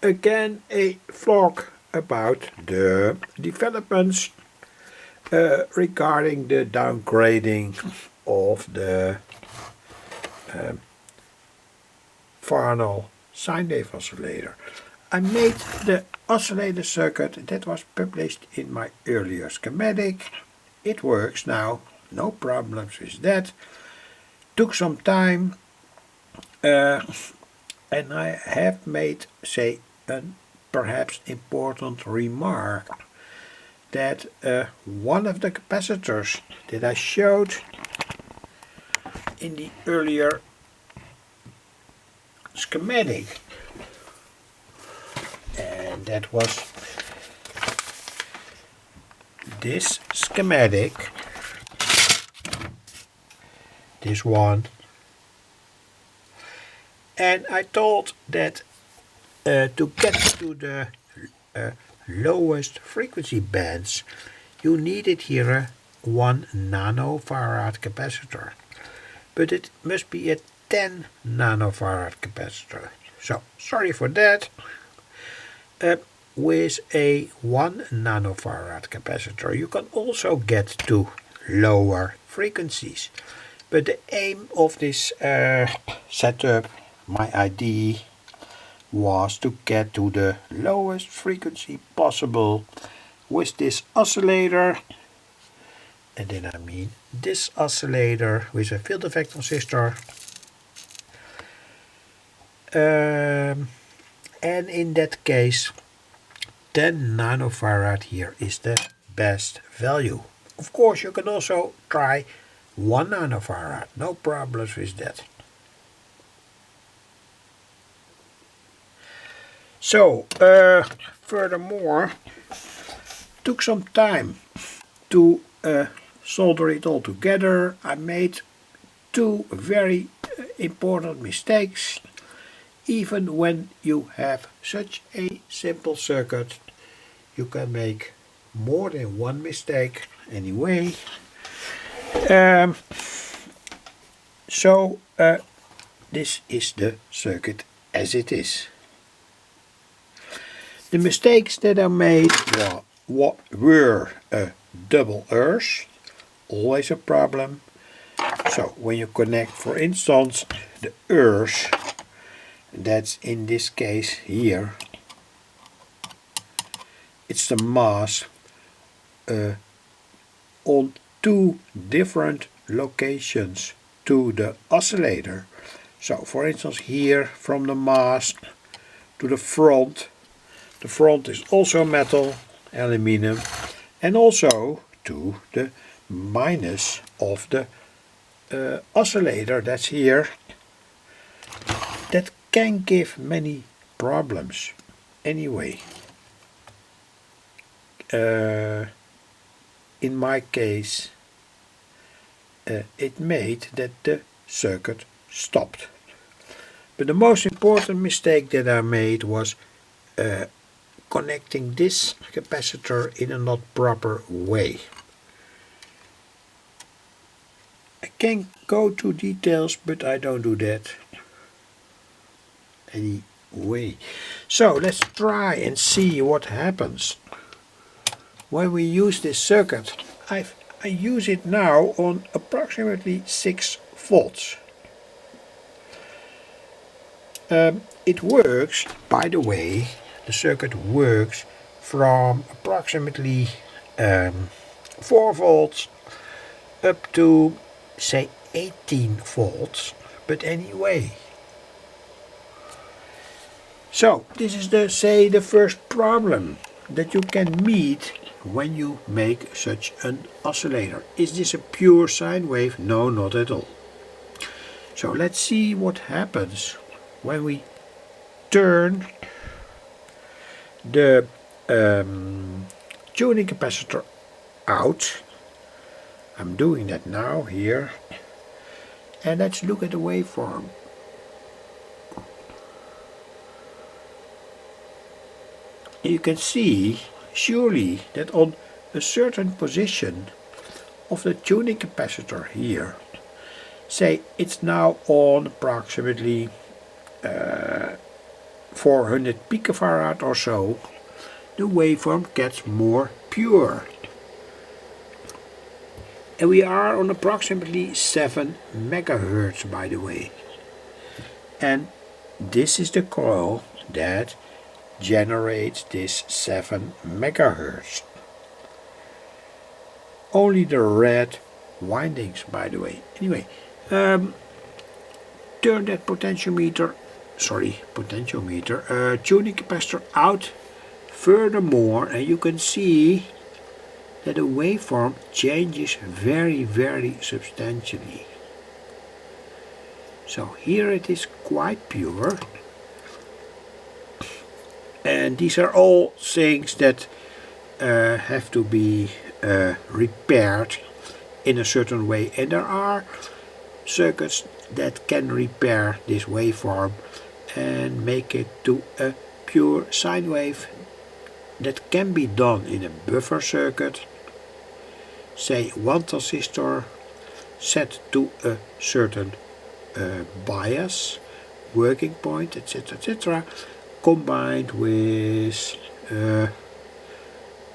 again a vlog about the developments regarding the downgrading of the Farnell Sine wave oscillator. I made the oscillator circuit that was published in my earlier schematic. It works now, no problems with that. Took some time and I have made, say, a perhaps important remark that one of the capacitors that I showed in the earlier schematic, and that was this schematic, this one, and I thought that to get to the lowest frequency bands you needed here a 1 nanofarad capacitor, but it must be a 10 nanofarad capacitor. So sorry for that. With a 1 nanofarad capacitor you can also get to lower frequencies, but the aim of this setup, my idea, was to get to the lowest frequency possible with this oscillator, and then I mean this oscillator with a field effect transistor, and in that case 10 nanofarad here is the best value. Of course you can also try 1 nanofarad, no problems with that. So furthermore, took some time to solder it all together. I made two very important mistakes. Even when you have such a simple circuit, you can make more than one mistake anyway. So this is the circuit as it is. The mistakes that I made were double earths, always a problem. So when you connect, for instance, the earth, that's in this case here, it's the mass on two different locations to the oscillator. So for instance here from the mass to the front is also metal, aluminum, and also to the minus of the oscillator, that's here. That can give many problems anyway. In my case it made that the circuit stopped. But the most important mistake that I made was connecting this capacitor in a not proper way. I can go to details, but I don't do that anyway. So let's try and see what happens when we use this circuit. I use it now on approximately 6 volts. It works, by the way, the circuit works from approximately 4 volts up to, say, 18 volts, but anyway. So this is the first problem that you can meet when you make such an oscillator. Is this a pure sine wave? No, not at all. So let's see what happens when we turn the tuning capacitor out. I'm doing that now here, and let's look at the waveform. You can see surely that on a certain position of the tuning capacitor here, say it's now on approximately 4 400 picofarad or so, the waveform gets more pure. And we are on approximately 7 megahertz, by the way. And this is the coil that generates this 7 megahertz. Only the red windings, by the way. Anyway, turn that potentiometer, tuning capacitor out furthermore, and you can see that the waveform changes very, very substantially. So here it is quite pure, and these are all things that have to be repaired in a certain way, and there are circuits that can repair this waveform and make it to a pure sine wave. That can be done in a buffer circuit, say one transistor set to a certain bias, working point, etc., combined with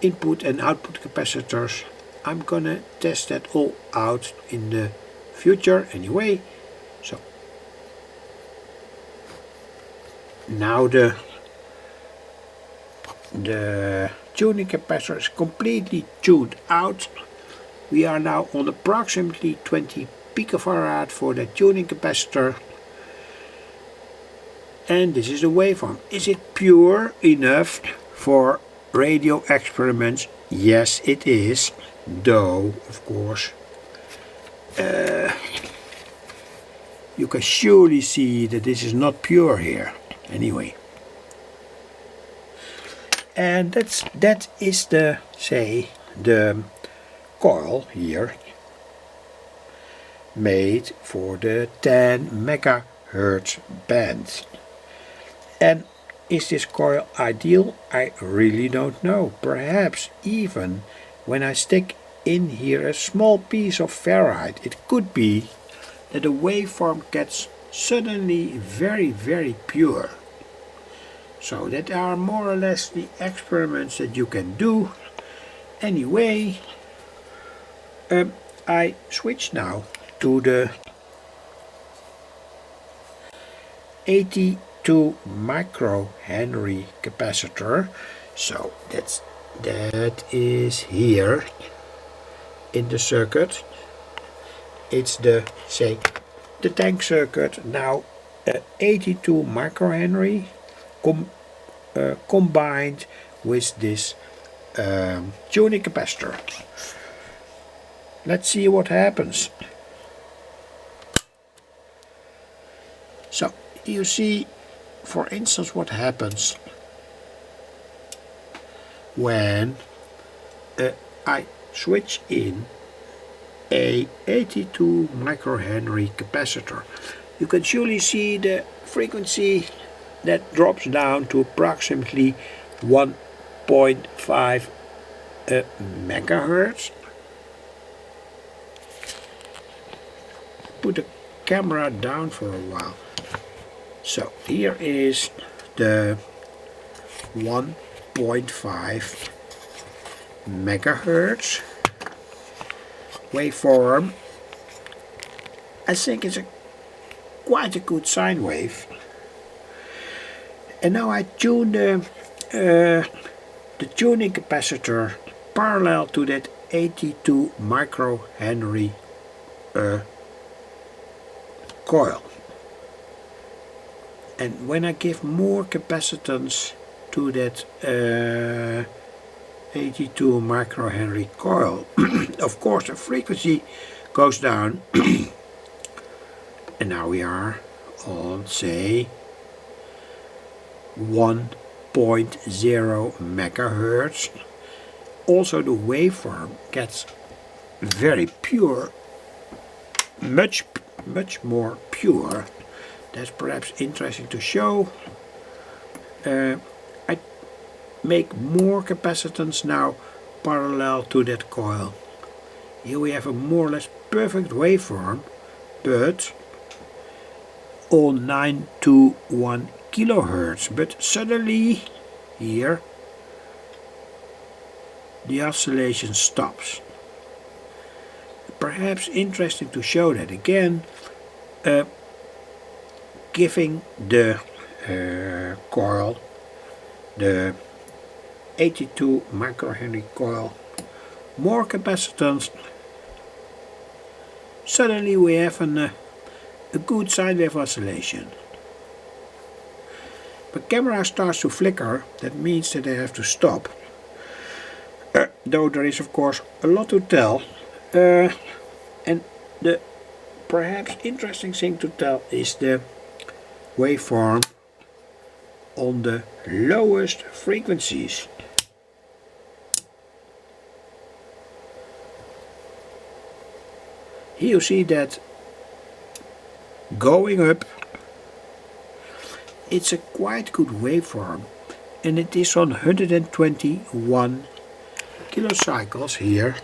input and output capacitors. I'm gonna test that all out in the future anyway. So now the tuning capacitor is completely tuned out. We are now on approximately 20 picofarad for the tuning capacitor, and this is the waveform. Is it pure enough for radio experiments? Yes, it is, though of course you can surely see that this is not pure here anyway. And that is the coil here made for the 10 megahertz band. And is this coil ideal? I really don't know. Perhaps even when I stick in here a small piece of ferrite, it could be that the waveform gets suddenly very, very pure. So that are more or less the experiments that you can do. Anyway, I switch now to the 82 microhenry capacitor. So that is here in the circuit. It's the tank circuit. Now 82 microhenry combined with this tuning capacitor. Let's see what happens. So you see, for instance, what happens when I switch in a 82 microhenry capacitor. You can surely see the frequency that drops down to approximately 1.5 megahertz. Put the camera down for a while. So here is the 1.5 megahertz waveform. I think it's quite a good sine wave. And now I tune the tuning capacitor parallel to that 82 microhenry coil. And when I give more capacitance to that 82 microhenry coil, of course the frequency goes down. And now we are on, say, 1.0 megahertz. Also the waveform gets very pure, much more pure. That's perhaps interesting to show. I make more capacitance now parallel to that coil. Here we have a more or less perfect waveform, but on 9 to 1 kilohertz, but suddenly here the oscillation stops. Perhaps interesting to show that again, giving the coil, the 82 microhenry coil, more capacitance. Suddenly we have a good sine wave oscillation. The camera starts to flicker, that means that I have to stop. Though there is of course a lot to tell. And the perhaps interesting thing to tell is the waveform on the lowest frequencies. Here you see that going up, it's a quite good waveform, and it is on 121 kilocycles here.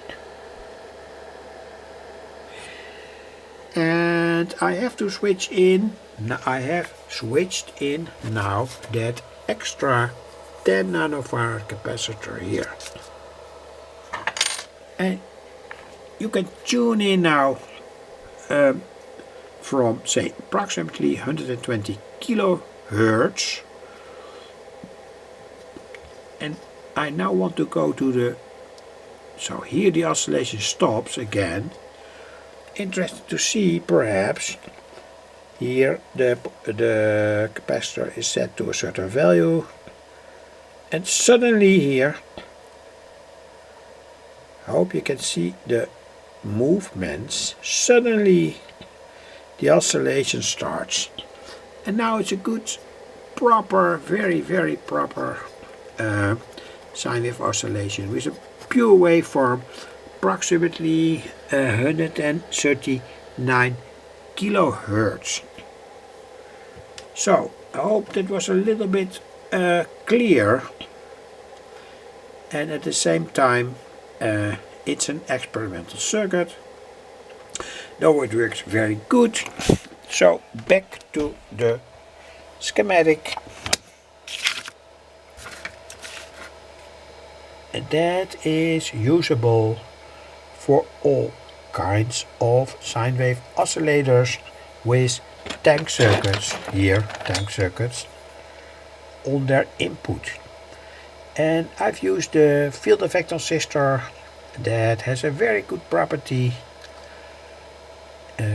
And I have to switch in. Now I have switched in now that extra 10 nanofarad capacitor here. And you can tune in now from say approximately 120 kilohertz. And I now want to go to the, so here the oscillation stops again. Interesting to see, perhaps here the capacitor is set to a certain value, and suddenly here, I hope you can see the movements, suddenly the oscillation starts, and now it's a good proper, very proper sine wave oscillation with a pure waveform, approximately 139 kilohertz. So I hope that was a little bit clear, and at the same time it's an experimental circuit, though it works very good. So back to the schematic. And that is usable for all kinds of sine wave oscillators with tank circuits, here tank circuits, on their input. And I've used the field effect transistor that has a very good property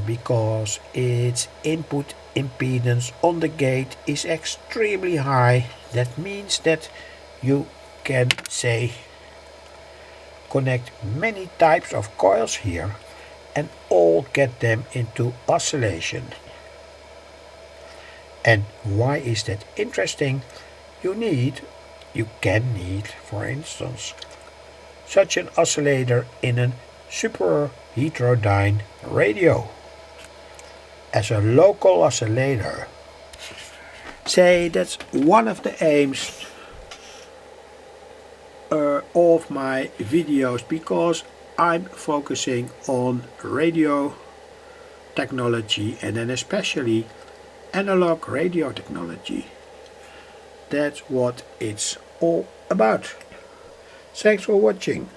because its input impedance on the gate is extremely high. That means that you can say connect many types of coils here and all get them into oscillation. And why is that interesting? You can need, for instance, such an oscillator in a super heterodyne radio as a local oscillator. Say that's one of the aims of my videos, because I'm focusing on radio technology and then especially analog radio technology. That's what it's all about. Thanks for watching.